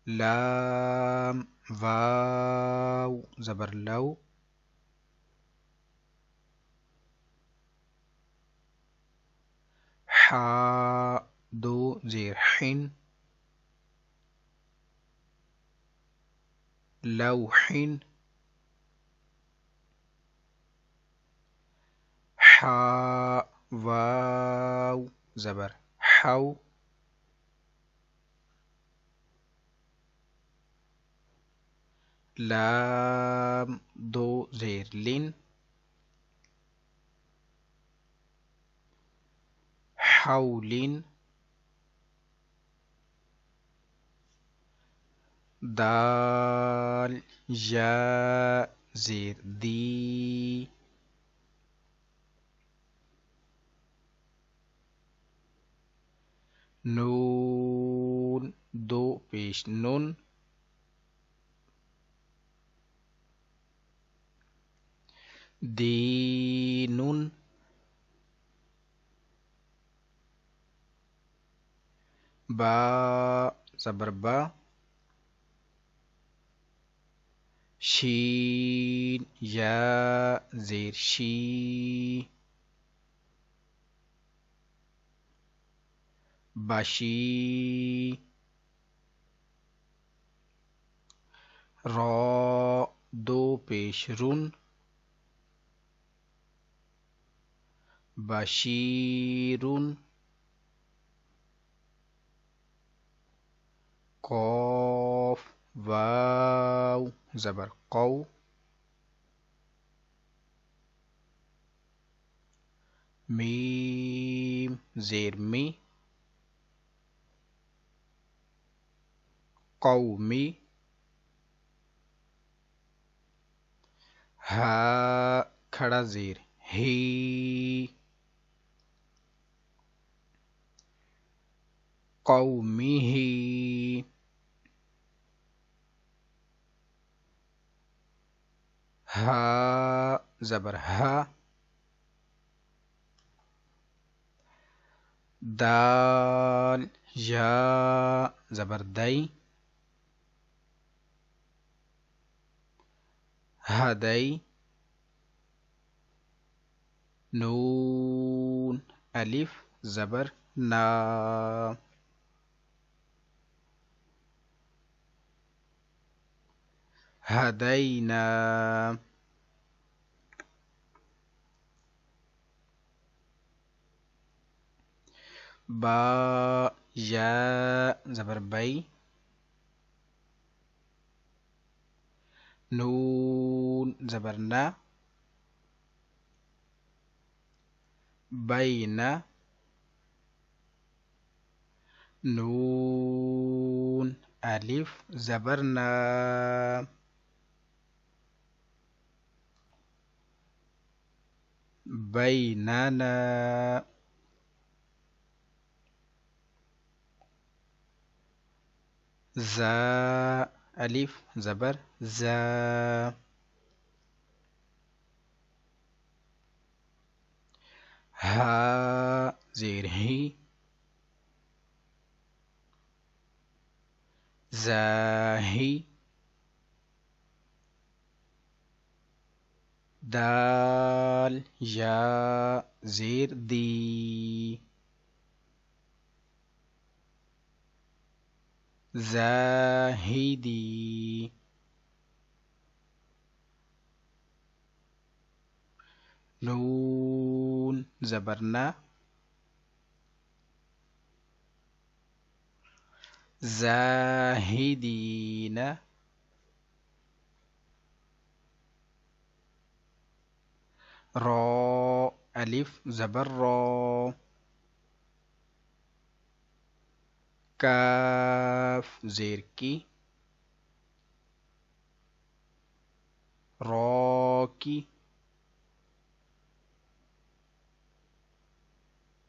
لام واو زبر لو، حا دو زیر حن، لوح، حا واو زبر حو، لام دو زیر لن، حول، دال یا زیر دی، نون دو پیش نن، دینن، با زبر با، شین یا زیر شی، بشی، را دو پیش رن، بشیرن، قاف واو زبر قو، میم زیر می، قومی، ہا کھڑا زیر ہی، قومه، ہا زبر ہا، دال یا زبر دئی، ہدئی، نون الف زبر نا، ہدینا، با یا زبر بئی، نون زبر نا، بینا، نون الف زبر نا، بیننا، زا الف زبر زا، ہا زیر ہی، زاہی، دال یا زیر دی، زاہدی، نون زبرنا، زاہدین، را الف زبر را، کاف زیر کی، را کی،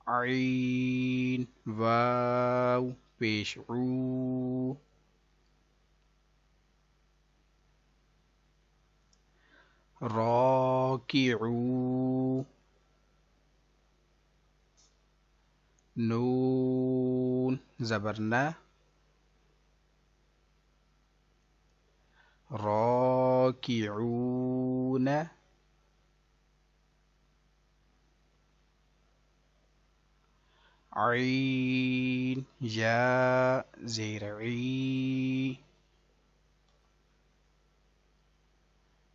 عین واو پیش عو، راکعو، نون زبرنا، راکعون عین یا زیر عی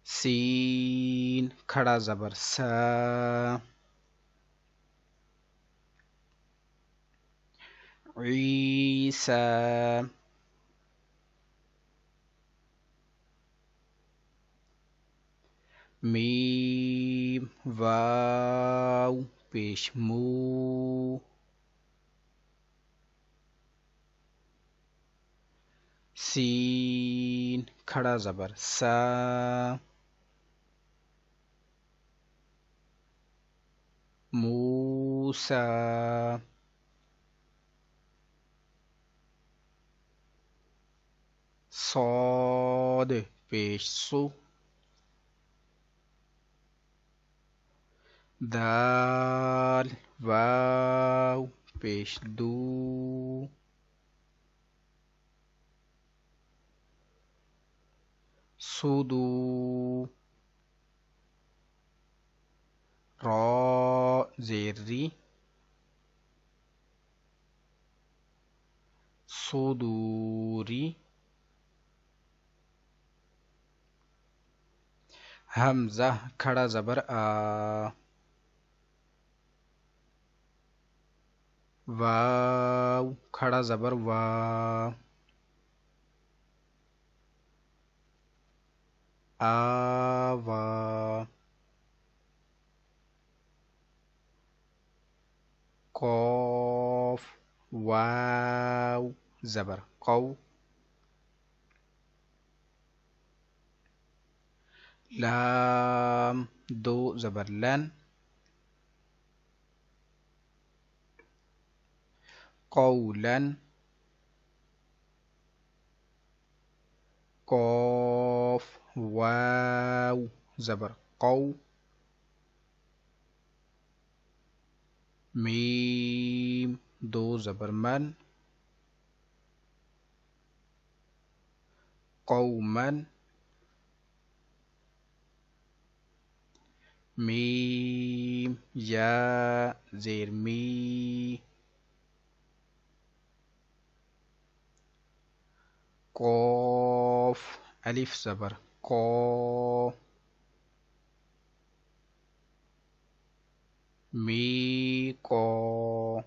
سین کھڑا زبر سا عیسیٰ میم واو پیش مو سین کھڑا زبر سا موسیٰ صاد پیش سو دال واو پیش دو سودو را زیر ری صدوری حمزہ کھڑا زبر آ واو کھڑا زبر وا آوا قاف واو زبر قو لام دو زبر لن قولا قاف واو زبر قو میم دو زبر من قوما میم یا زیر می قاف الف زبر قا می قا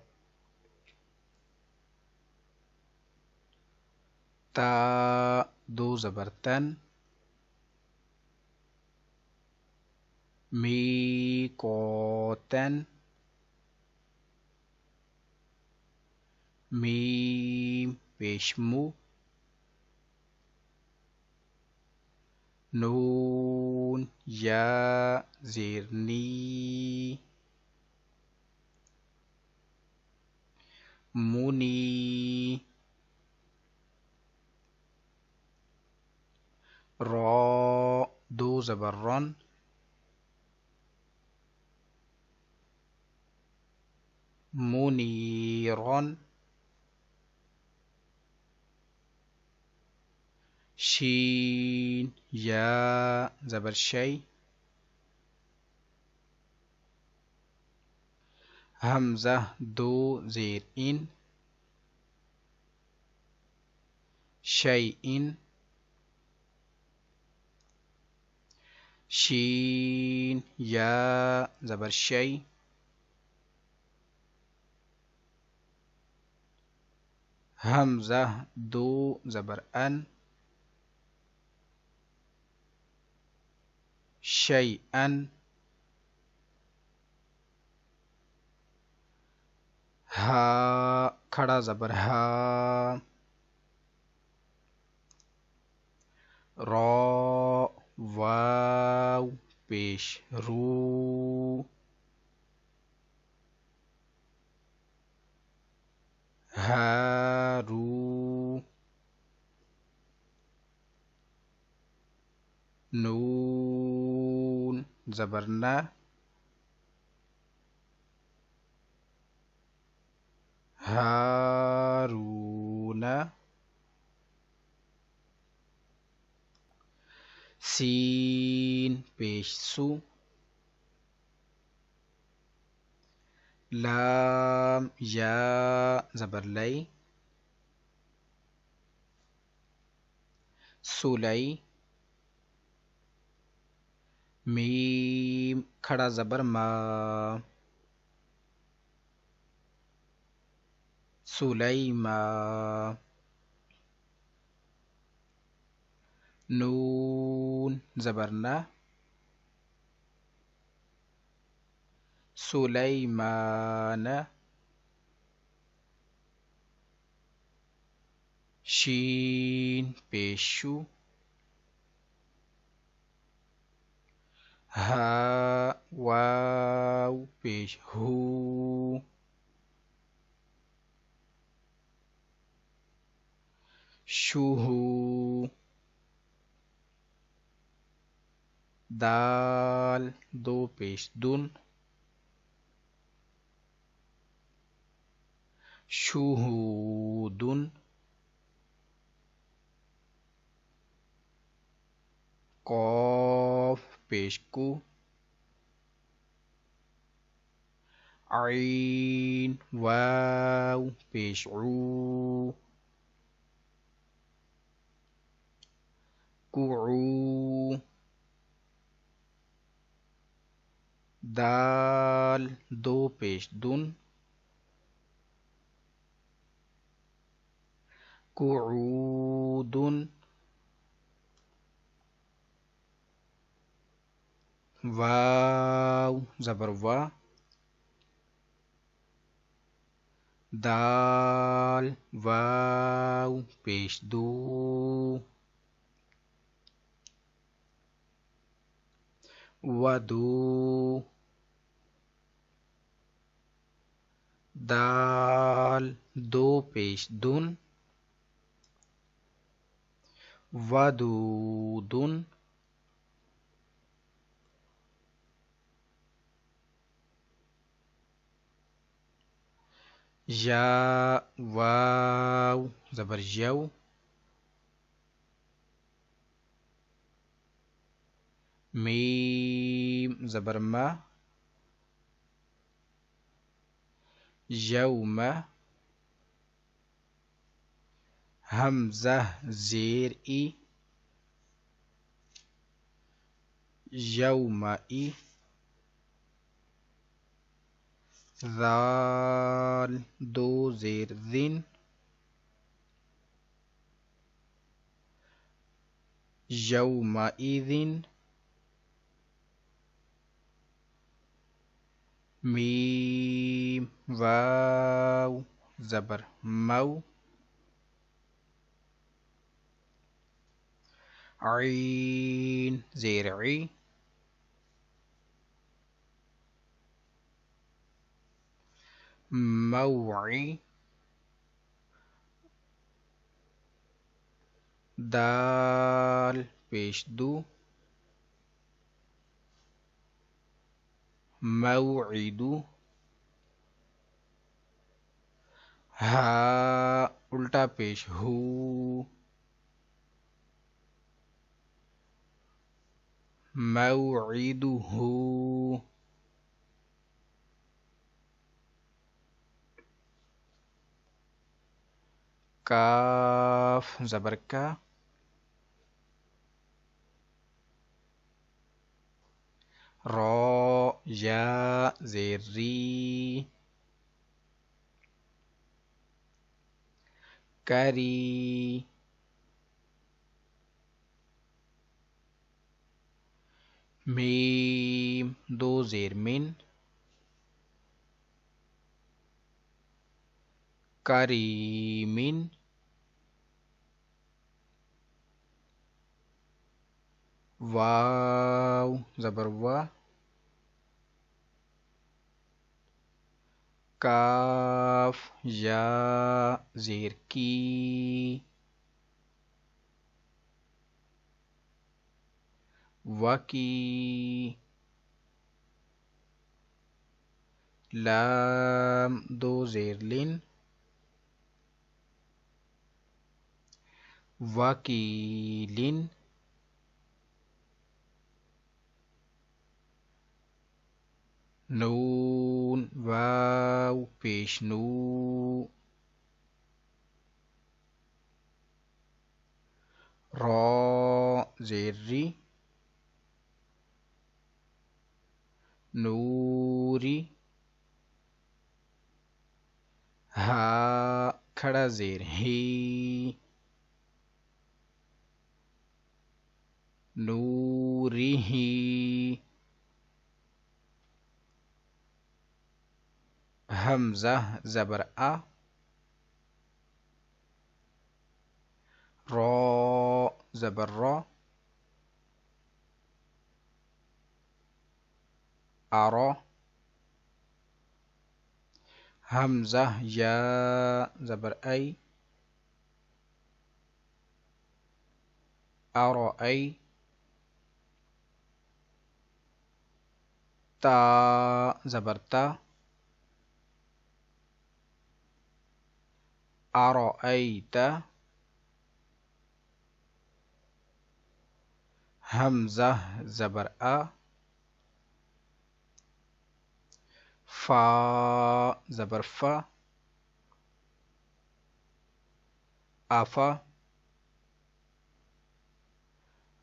تا دو زبر تن می قوتن میم پیشمو نون یا زیر نی منی را دو زبر رن منیرن شین یا زبر شی حمزہ دو زیر ان شیئن شین یا زبر شی حمزہ دو زبر ان شیئن ہا کھڑا زبر ہا را واو پیش رو ہارو نون زبر نہ ہارون سین پیش سو، لام یا زبر لئی، سولی، میم کھڑا زبر ما، سلیما، نون زبر نا، سلیمان، شین پیش شو، ہا واو پیش ہو، شوہو، دال دو پیش دن، شہودن، قاف پیش کو، عین واو پیش عو، قعو، دال دو پیش دن، قعودن، واو زبر وا، دال واو پیش دو، ودو، دال دو پیش دن، ودودن، یا واو زبر یو، میم زبر ما، یوم، حمزہ زیر ای، یومئی، ذال دو زیر ذن، یومئذ، میم واو زبر مو، عین زیر عی، موعی، دال پیش دو، موعدو، ہا الٹا پیش ہو، موعدہ، کاف زبر کا، را یا زیر ری، کری، میم دو زیر من، کریمن، واو زبر وا، کاف یا زیر کی، وکی، لام دو زیر لن، وکیلن، نون واو پیش نو را زیر ری نوری ہا کھڑا زیر ہی نوری ہی حمزہ زبر آ را زبر را آرا حمزہ یا زبر ای آرا ای تا زبر تا آرا ای تا حمزہ زبر آ فا زبر فا آفا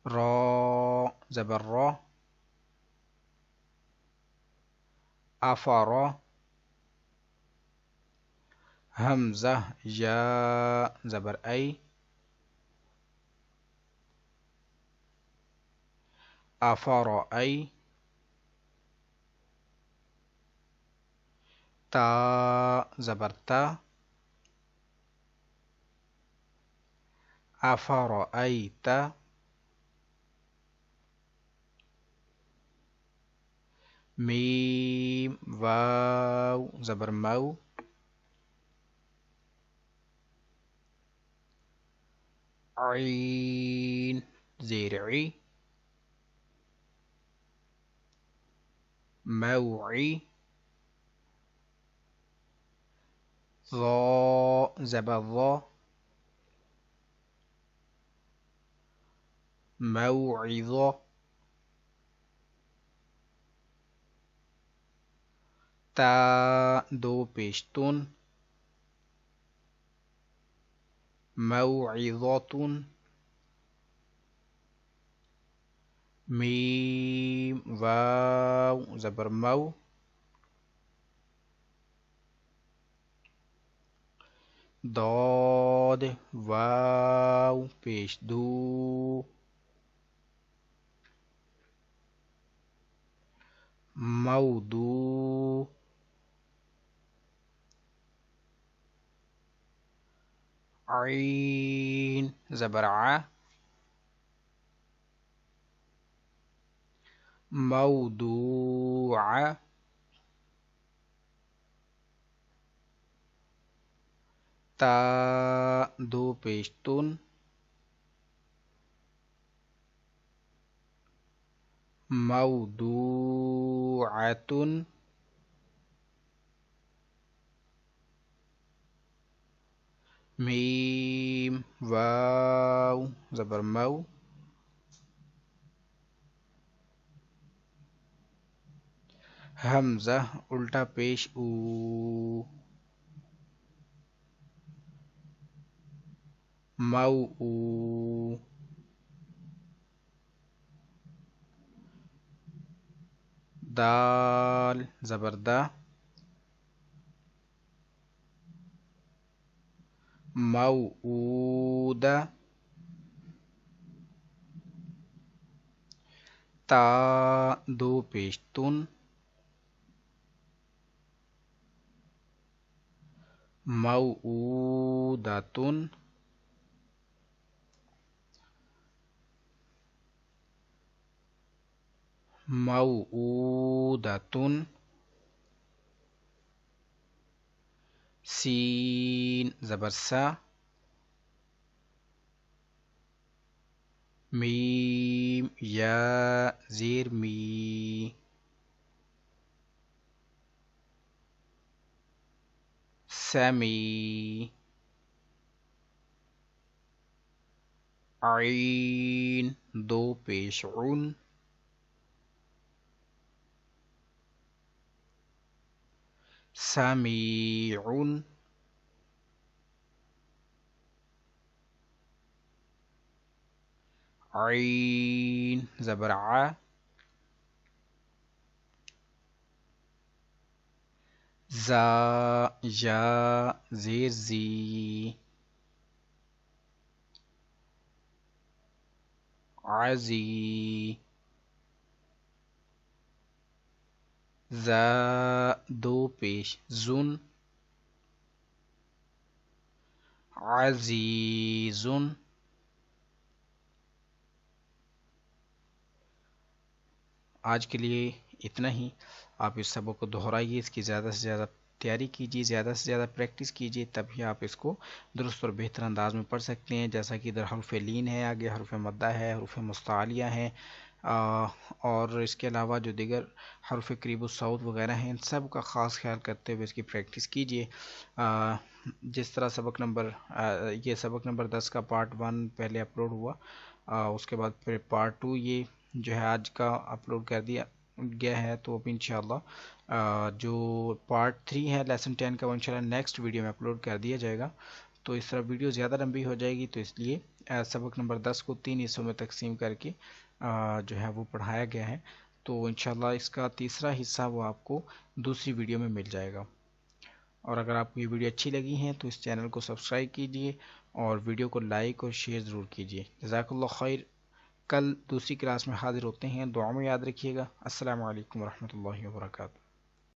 را زبر را آفارا حمزہ یا زبر ای آفارا ای تا زبر تا آفارا ای تا میم واو زبر مو عین زیر عی موعی ضا زبر ضا موعظة تا دو پیشتون موعظة میم واو زبر مو ضاد واو پیش دو موضوع عین زبر ع موضوع تا دو پیشتون موضوعة میم واو زبر مو حمزہ الٹا پیش او مو او دال زبر دا موعودہ تا دو پیشتون موعودۃ موعودۃ سین زبر سا میم یا زیر می سمی عین دو پیش عن سمیعون عین زبر ع زا یا زیر زی عزی زا دو پیش زن عزیزن آج کے لیے اتنا ہی. آپ اس سبق کو دہرائیے، اس کی زیادہ سے زیادہ تیاری کیجیے، زیادہ سے زیادہ پریکٹس کیجیے، تبھی آپ اس کو درست اور بہتر انداز میں پڑھ سکتے ہیں. جیسا کہ ادھر حرف لین ہے، آگے حرف مدہ ہے، حروف مستعلیہ ہیں، اور اس کے علاوہ جو دیگر حرف قریب الصوت وغیرہ ہیں، ان سب کا خاص خیال کرتے ہوئے اس کی پریکٹس کیجیے. جس طرح یہ سبق نمبر 10 کا پارٹ 1 پہلے اپلوڈ ہوا، اس کے بعد پھر پارٹ 2 یہ جو ہے آج کا اپلوڈ کر دیا گیا ہے. تو اب انشاءاللہ جو پارٹ 3 ہے لیسن 10 کا، وہ انشاءاللہ نیکسٹ ویڈیو میں اپلوڈ کر دیا جائے گا. تو اس طرح ویڈیو زیادہ لمبی ہو جائے گی، تو اس لیے سبق نمبر 10 کو 3 حصوں میں تقسیم کر کے جو ہے وہ پڑھایا گیا ہے. تو انشاءاللہ اس کا تیسرا حصہ وہ آپ کو دوسری ویڈیو میں مل جائے گا. اور اگر آپ کو یہ ویڈیو اچھی لگی ہیں تو اس چینل کو سبسکرائب کیجیے اور ویڈیو کو لائک اور شیئر ضرور کیجیے. جزاک اللہ خیر. کل دوسری کلاس میں حاضر ہوتے ہیں. دعا میں یاد رکھیے گا. السلام علیکم ورحمۃ اللہ وبرکاتہ.